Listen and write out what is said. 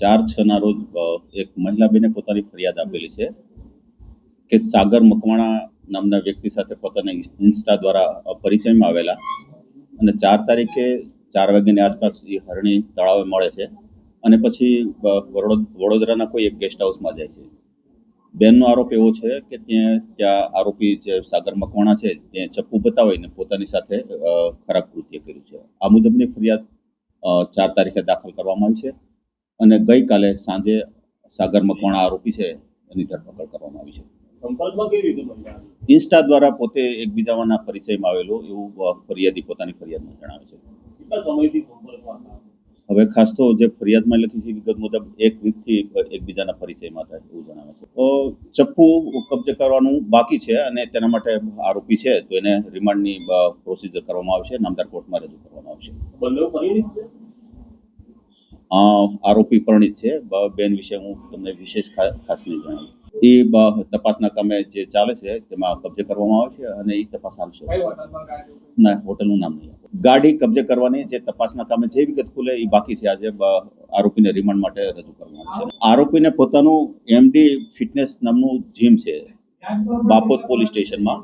4/6 રોજ એક મહિલા બેને પોતાની ફરિયાદ આપેલી છે કે સાગર મકવાણા નામના વ્યક્તિ સાથે પોતાના ઇન્સ્ટા દ્વારા પરિચયમાં આવેલા અને 4 તારીખે 4 વાગ્યાની આસપાસ એ હરણી તળાવે મળે છે અને પછી વડોદરાના કોઈ એક ગેસ્ટ હાઉસમાં જાય છે. બેનનો આરોપ એવો છે કે ત્યાં આરોપી જે સાગર મકવાણા છે ત્યાં ચપ્પુ બતાવીને પોતાની સાથે ખરાબ કૃત્ય કર્યું છે. આ મુજબની ફરિયાદ 4 તારીખે દાખલ કરવામાં આવી છે અને ગઈકાલે સાંજે સાગર મકવાણા આરોપી છે એની ધરપકડ કરવામાં આવી છે. સંપર્કમાં કેવી રીતે મળ્યા? ઇન્સ્ટા દ્વારા પોતે એકબીજાના પરિચયમાં આવેલું એવું ફરિયાદી પોતાની ફરિયાદમાં જણાવે છે. કેટલા સમયથી સંપર્કમાં હતા? હવે ખાસ તો જે ફરિયાદમાં લખી છે વિગત મુજબ 1 વીકથી એકબીજાના પરિચયમાં હતા એવું જણાવે છે. ચપ્પુ કબજે કરવાનું બાકી છે અને તેના માટે આરોપી છે તો એને રિમાન્ડની પ્રોસિજર કરવામાં આવશે, નામદાર કોર્ટમાં રજૂ કરવામાં આવશે. બંને પરિણીત છે? આરોપી પરિણીત છે. બેન વિશે હું તમને વિશેષ ખાસ નહીં જણાવું. એ તપાસના કામે જે ચાલે છે તેમાં કબજે કરવામાં આવે છે અને એ તપાસ હાલશે. ના, હોટલનું નામ નહીં. ગાડી કબજે કરવાની જે તપાસના કામે જે વિગત ખુલે એ બાકી છે. આજે આરોપીને રિમાન્ડ માટે રજૂ કરવામાં આવશે. આરોપીને પોતાનું MD ફિટનેસ નામનું જીમ છે બાપોદ પોલીસ સ્ટેશનમાં.